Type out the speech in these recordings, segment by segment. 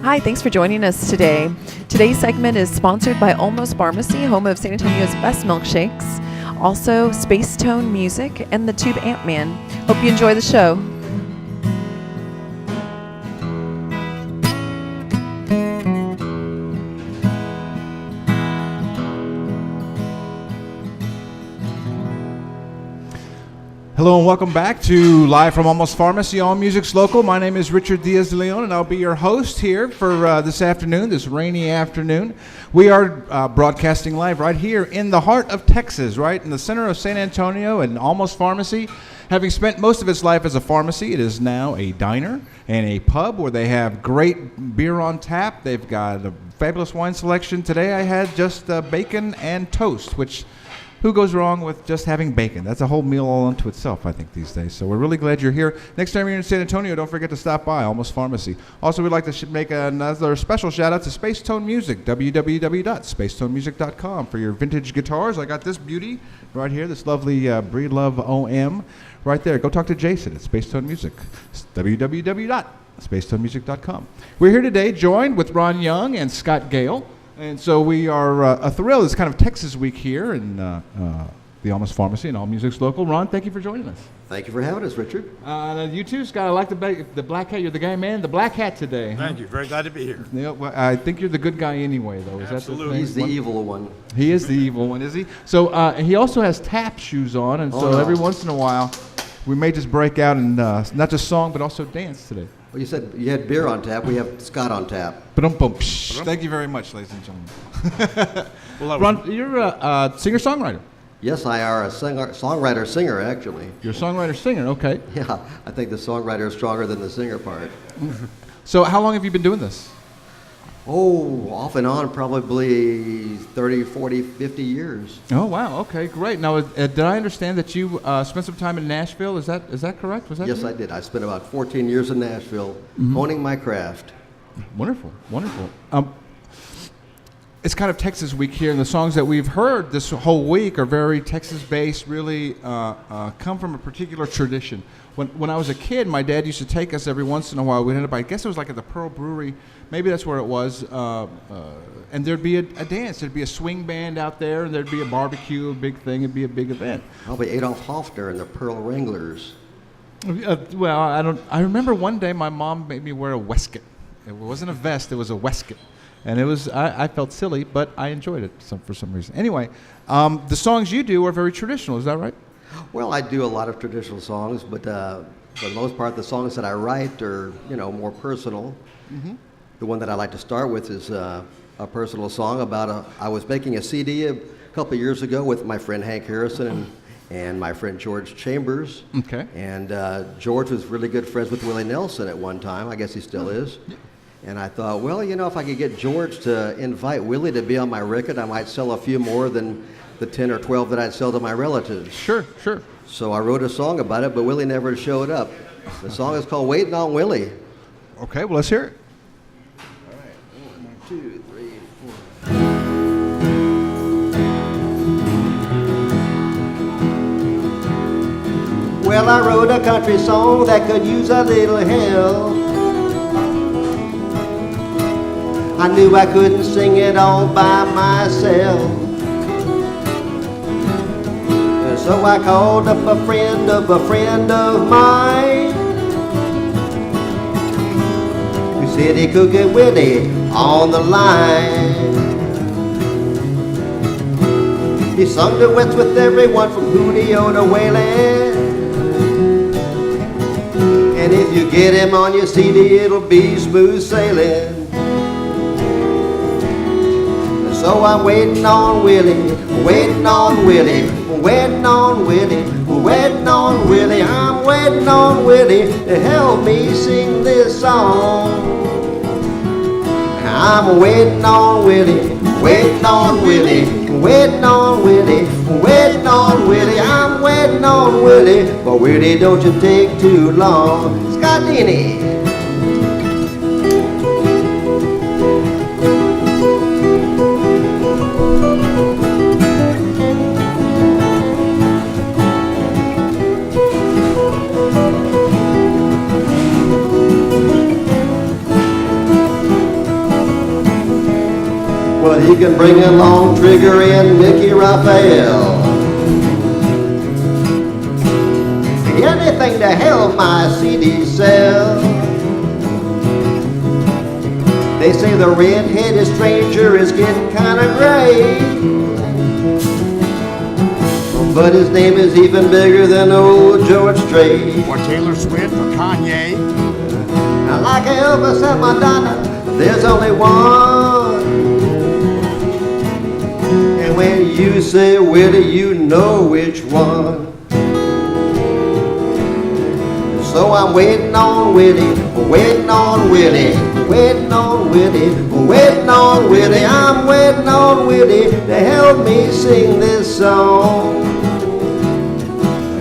Hi, thanks for joining us today. Today's segment is sponsored by Olmos Pharmacy, home of San Antonio's best milkshakes, also Space Tone Music, and the Tube Ant-Man. Hope you enjoy the show. Hello and welcome back to Live from Olmos Pharmacy, All Music's Local. My name is Richard Diaz de Leon, and I'll be your host here for this afternoon, this rainy afternoon. We are broadcasting live right here in the heart of Texas, right in the center of San Antonio, and Olmos Pharmacy. Having spent most of its life as a pharmacy, it is now a diner and a pub where they have great beer on tap. They've got a fabulous wine selection. Today I had just bacon and toast, which... who goes wrong with just having bacon? That's a whole meal all unto itself, I think, these days. So we're really glad you're here. Next time you're in San Antonio, don't forget to stop by Olmos Pharmacy. Also, we'd like to make another special shout-out to Space Tone Music, www.spacetonemusic.com for your vintage guitars. I got this beauty right here, this lovely Breedlove OM right there. Go talk to Jason at Space Tone Music, www.spacetonemusic.com. We're here today joined with Ron Young and Scott Gale. And so we are thrilled. It's kind of Texas week here in the Olmos Pharmacy and All Music's Local. Ron, thank you for joining us. Thank you for having us, Richard. You too, Scott. I like the black hat. You're the guy, man. The black hat today. Thank you. Very glad to be here. Yeah, well, I think you're the good guy anyway, though. Is Absolutely. that the thing? He's the evil one. He is the evil one, is he? So he also has tap shoes on, and so every once in a while we may just break out and not just song, but also dance today. Well, you said you had beer on tap. We have Scott on tap. Thank you very much, ladies and gentlemen. Ron, you're a singer-songwriter. Yes, I are a songwriter-singer, actually. You're a songwriter-singer, okay. Yeah, I think the songwriter is stronger than the singer part. So how long have you been doing this? Oh, off and on, probably 30, 40, 50 years. Oh, wow. Okay, great. Now, did I understand that you spent some time in Nashville? Is that correct? Was that Yes, you? I did. I spent about 14 years in Nashville honing my craft. Wonderful, wonderful. It's kind of Texas week here, and the songs that we've heard this whole week are very Texas-based, really come from a particular tradition. When I was a kid, my dad used to take us every once in a while. We'd end up, I guess it was like at the Pearl Brewery, maybe that's where it was, and there'd be a dance. There'd be a swing band out there, and there'd be a barbecue, a big thing. It'd be a big event. Probably Adolf Hofner and the Pearl Wranglers. Well, I remember one day my mom made me wear a waistcoat. It wasn't a vest; it was a waistcoat. And it was, I felt silly, but I enjoyed it for some reason. Anyway, the songs you do are very traditional, is that right? Well, I do a lot of traditional songs, but for the most part, the songs that I write are, more personal. Mm-hmm. The one that I like to start with is a personal song about I was making a CD a couple of years ago with my friend Hank Harrison and my friend George Chambers. Okay. And George was really good friends with Willie Nelson at one time. I guess he still is. Yeah. And I thought, well, if I could get George to invite Willie to be on my record, I might sell a few more than the 10 or 12 that I'd sell to my relatives. Sure. So I wrote a song about it, but Willie never showed up. The song is called Waiting on Willie. Okay, well, let's hear it. All right, 1, 2, 3, 4. Well, I wrote a country song that could use a little help. I knew I couldn't sing it all by myself. And so I called up a friend of mine who said he could get Willie on the line. He sung duets with everyone from Julio to Waylon. And if you get him on your CD, it'll be smooth sailing. So I'm waiting on Willie, waiting on Willie, waiting on Willie, waiting on Willie. I'm waiting on Willie to help me sing this song. I'm waiting on Willie, waiting on Willie, waiting on Willie, waiting on Willie. I'm waiting on Willie, but Willie, don't you take too long. Scottini. Well, he can bring along Trigger and Mickey Raphael. Anything to help my CD sell. They say the red-headed stranger is getting kind of gray, but his name is even bigger than old George Strait. Or Taylor Swift or Kanye. Now, like Elvis and Madonna, there's only one. And when you say Willie, you know which one. So I'm waiting on Willie, waiting on Willie, waiting on Willie, waiting on Willie. I'm waiting on Willie to help me sing this song.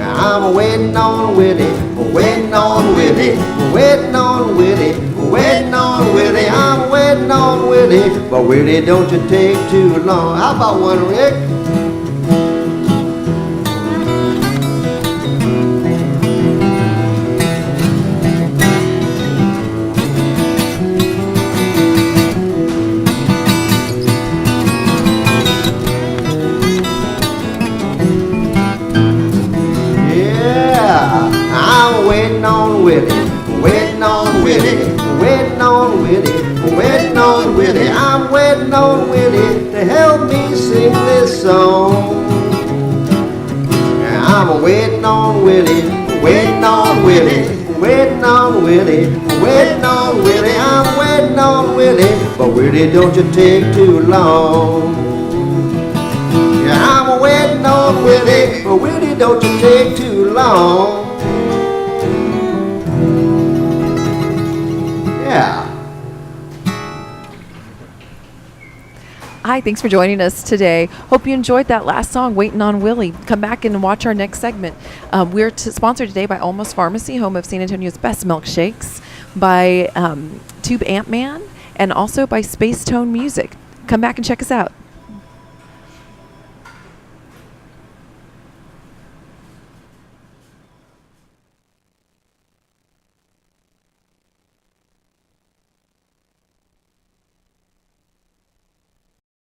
I'm waiting on Willie, waiting on Willie, waiting on Willie, waiting on Willie. I'm waiting on Willie, but Willie, don't you take too long. How about one, Rick? I'm waiting on Willie, waiting on Willie, waiting on Willie, waiting on Willie. I'm waiting on Willie to help me sing this song. I'm waiting on Willie, waiting on Willie, waiting on Willie, waiting on Willie. I'm waiting on Willie, but Willie, don't you take too long. Yeah, I'm waiting on Willie, but Willie, don't you take too long. Yeah. Hi, thanks for joining us today. Hope you enjoyed that last song, Waiting on Willie. Come back and watch our next segment. We're sponsored today by Olmos Pharmacy, home of San Antonio's best milkshakes, by Tube Ant Man, and also by Space Tone Music. Come back and check us out.